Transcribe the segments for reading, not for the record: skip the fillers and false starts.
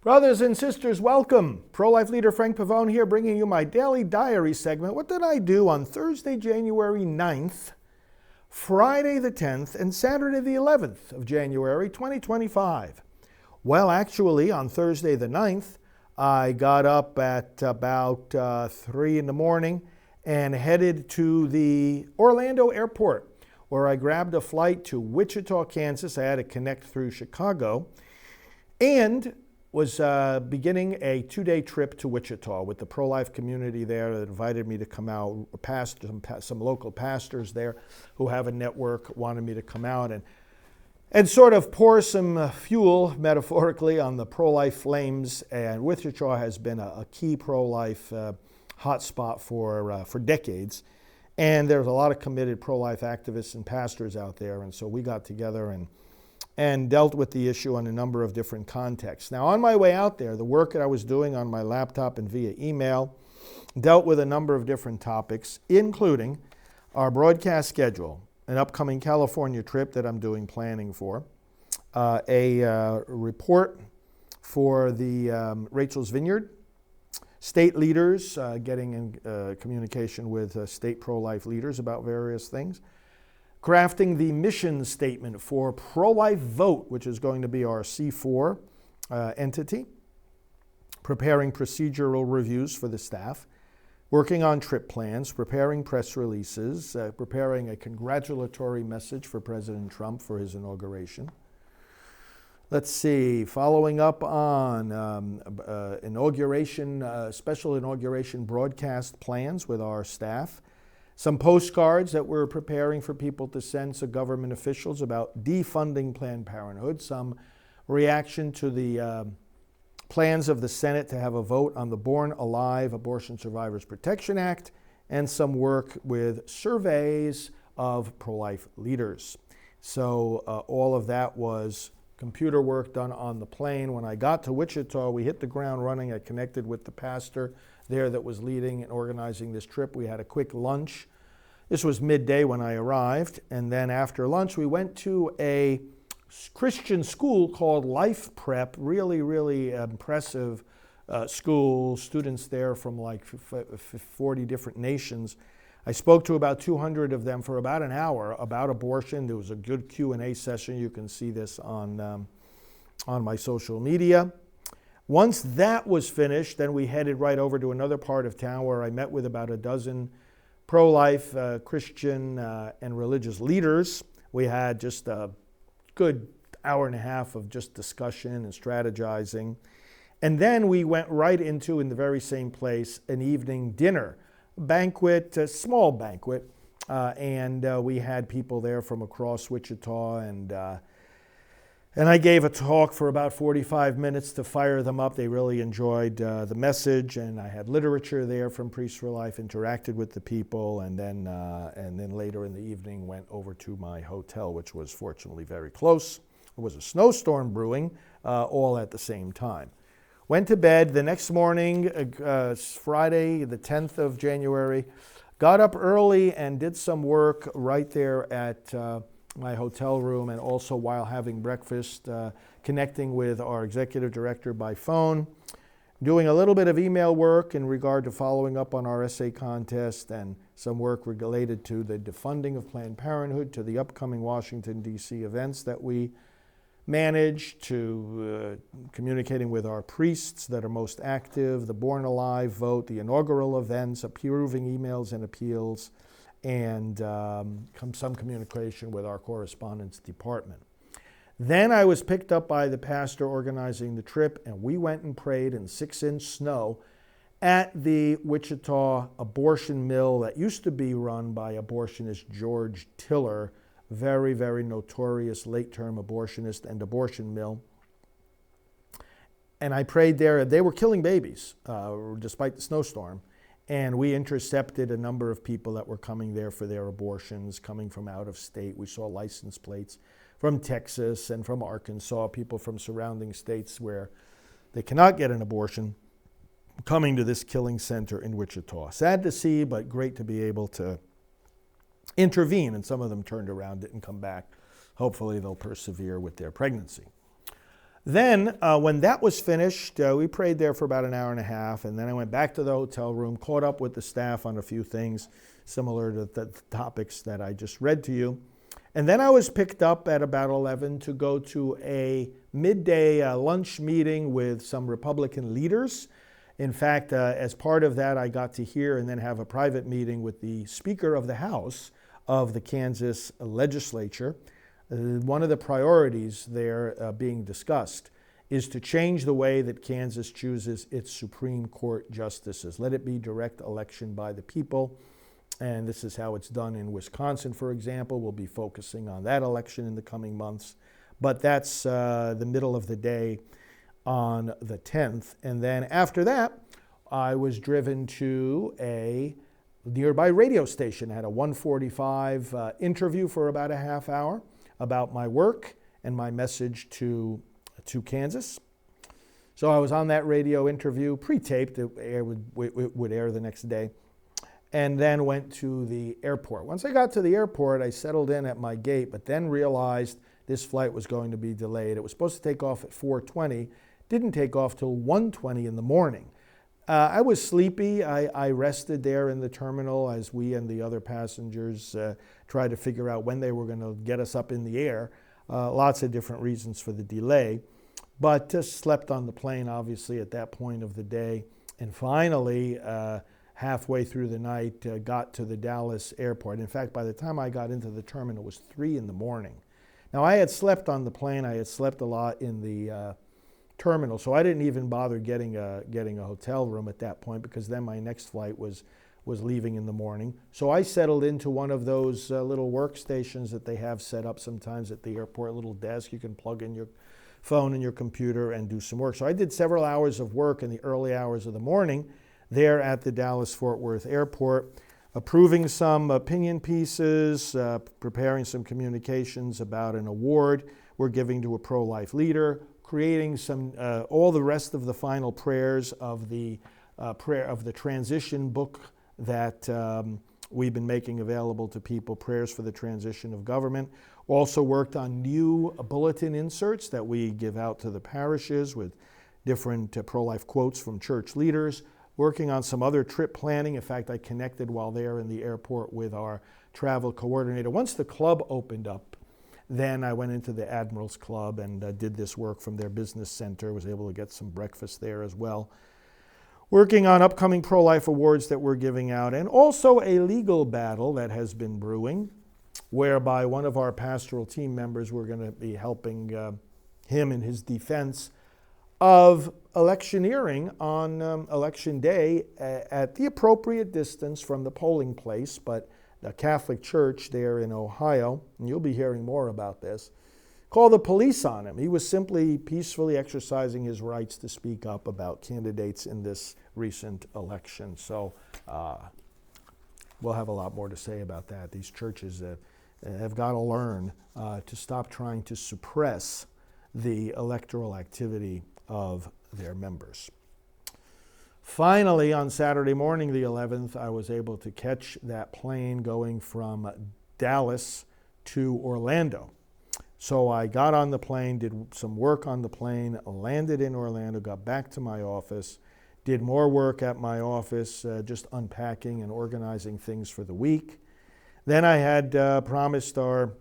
Brothers and sisters, welcome. Pro-life leader Frank Pavone here, bringing you my daily diary segment. What did I do on Thursday, January 9th, Friday the 10th, and Saturday the 11th of January 2025? Well, actually, on Thursday the 9th, I got up at about 3 in the morning and headed to the Orlando airport, where I grabbed a flight to Wichita, Kansas. I had to connect through Chicago, and was beginning a 2-day trip to Wichita with the pro-life community there that invited me to come out. Some local pastors there who have a network wanted me to come out and sort of pour some fuel, metaphorically, on the pro-life flames. And Wichita has been a key pro-life hotspot for decades. And there's a lot of committed pro-life activists and pastors out there. And so we got together and dealt with the issue in a number of different contexts. Now, on my way out there, the work that I was doing on my laptop and via email dealt with a number of different topics, including our broadcast schedule, an upcoming California trip that I'm doing planning for, a report for the Rachel's Vineyard, state leaders, getting in communication with state pro-life leaders about various things, crafting the mission statement for Pro-Life Vote, which is going to be our C4 entity, preparing procedural reviews for the staff, working on trip plans, preparing press releases, preparing a congratulatory message for President Trump for his inauguration. Let's see, following up on special inauguration broadcast plans with our staff, some postcards that we're preparing for people to send to government officials about defunding Planned Parenthood, some reaction to the plans of the Senate to have a vote on the Born Alive Abortion Survivors Protection Act, and some work with surveys of pro-life leaders. So all of that was computer work done on the plane. When I got to Wichita, we hit the ground running. I connected with the pastor there that was leading and organizing this trip. We had a quick lunch. This was midday when I arrived, and then after lunch we went to a Christian school called Life Prep, really impressive school, students there from like 40 different nations. I spoke to about 200 of them for about an hour about abortion. There was a good Q&A session. You can see this on my social media. Once that was finished, then we headed right over to another part of town where I met with about a dozen pro-life Christian and religious leaders. We had just a good hour and a half of just discussion and strategizing. And then we went right into, in the very same place, an evening dinner banquet, a small banquet. And we had people there from across Wichita, and I gave a talk for about 45 minutes to fire them up. They really enjoyed the message, and I had literature there from Priests for Life, interacted with the people, and then later in the evening went over to my hotel, which was fortunately very close. There was a snowstorm brewing all at the same time. Went to bed the next morning, Friday the 10th of January, got up early and did some work right there at my hotel room, and also while having breakfast, connecting with our executive director by phone, doing a little bit of email work in regard to following up on our essay contest, and some work related to the defunding of Planned Parenthood, to the upcoming Washington, D.C. events that we manage, to communicating with our priests that are most active, the Born Alive vote, the inaugural events, approving emails and appeals, and some communication with our correspondence department. Then I was picked up by the pastor organizing the trip, and we went and prayed in 6-inch snow at the Wichita abortion mill that used to be run by abortionist George Tiller, very notorious late-term abortionist and abortion mill. And I prayed there. They were killing babies despite the snowstorm. And we intercepted a number of people that were coming there for their abortions, coming from out of state. We saw license plates from Texas and from Arkansas, people from surrounding states where they cannot get an abortion, coming to this killing center in Wichita. Sad to see, but great to be able to intervene. And some of them turned around, didn't come back. Hopefully they'll persevere with their pregnancy. Then, when that was finished, we prayed there for about an hour and a half, and then I went back to the hotel room, caught up with the staff on a few things similar to the topics that I just read to you. And then I was picked up at about 11 to go to a midday lunch meeting with some Republican leaders. In fact, as part of that, I got to hear and then have a private meeting with the Speaker of the House of the Kansas legislature. One of the priorities there being discussed is to change the way that Kansas chooses its Supreme Court justices. Let it be direct election by the people. And this is how it's done in Wisconsin, for example. We'll be focusing on that election in the coming months. But that's the middle of the day on the 10th. And then after that, I was driven to a nearby radio station. I had a 1:45 interview for about a half hour about my work and my message to Kansas. So I was on that radio interview, pre-taped. It would air the next day. And then went to the airport. Once I got to the airport, I settled in at my gate, but then realized this flight was going to be delayed. It was supposed to take off at 4:20, didn't take off till 1:20 in the morning. I was sleepy. I rested there in the terminal as we and the other passengers tried to figure out when they were going to get us up in the air. Lots of different reasons for the delay, but just slept on the plane, obviously, at that point of the day. And finally, halfway through the night, got to the Dallas airport. In fact, by the time I got into the terminal, it was 3 in the morning. Now, I had slept on the plane. I had slept a lot in the terminal, so I didn't even bother getting a hotel room at that point, because then my next flight was leaving in the morning. So I settled into one of those little workstations that they have set up sometimes at the airport, a little desk. You can plug in your phone and your computer and do some work. So I did several hours of work in the early hours of the morning there at the Dallas-Fort Worth Airport, approving some opinion pieces, preparing some communications about an award we're giving to a pro-life leader, creating some all the rest of the final prayers of the transition book that we've been making available to people, prayers for the transition of government. Also worked on new bulletin inserts that we give out to the parishes with different pro-life quotes from church leaders. Working on some other trip planning. In fact, I connected while there in the airport with our travel coordinator. Once the club opened up, then I went into the Admirals Club and did this work from their business center. Was able to get some breakfast there as well. Working on upcoming pro-life awards that we're giving out, and also a legal battle that has been brewing, whereby one of our pastoral team members, we're going to be helping him in his defense of electioneering on election day at the appropriate distance from the polling place, but the Catholic Church there in Ohio, and you'll be hearing more about this, called the police on him. He was simply peacefully exercising his rights to speak up about candidates in this recent election. So we'll have a lot more to say about that. These churches have got to learn to stop trying to suppress the electoral activity of their members. Finally, on Saturday morning, the 11th, I was able to catch that plane going from Dallas to Orlando. So I got on the plane, did some work on the plane, landed in Orlando, got back to my office, did more work at my office, just unpacking and organizing things for the week. Then I had promised our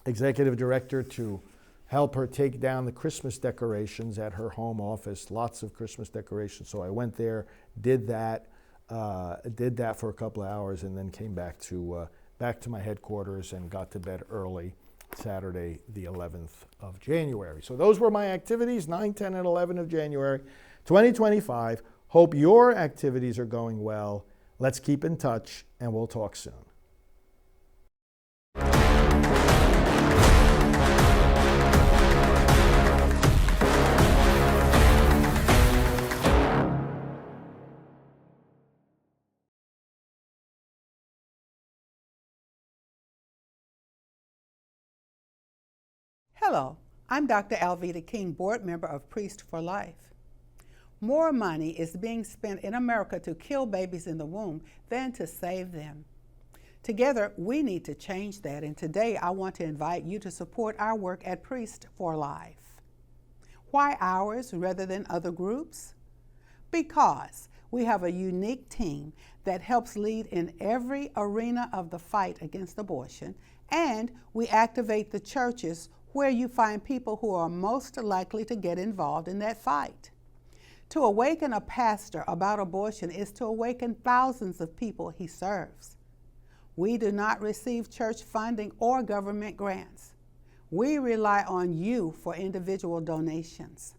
executive director to help her take down the Christmas decorations at her home office, lots of Christmas decorations. So I went there, did that for a couple of hours, and then came back to my headquarters and got to bed early Saturday, the 11th of January. So those were my activities, 9, 10, and 11 of January 2025. Hope your activities are going well. Let's keep in touch, and we'll talk soon. Hello, I'm Dr. Alveda King, board member of Priests for Life. More money is being spent in America to kill babies in the womb than to save them. Together, we need to change that, and today I want to invite you to support our work at Priests for Life. Why ours rather than other groups? Because we have a unique team that helps lead in every arena of the fight against abortion, and we activate the churches where you find people who are most likely to get involved in that fight. To awaken a pastor about abortion is to awaken thousands of people he serves. We do not receive church funding or government grants. We rely on you for individual donations.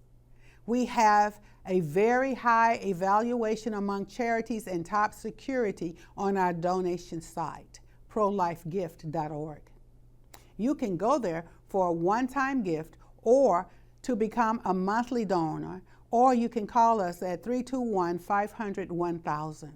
We have a very high evaluation among charities and top security on our donation site, prolifegift.org. You can go there for a one-time gift or to become a monthly donor, or you can call us at 321-500-1000.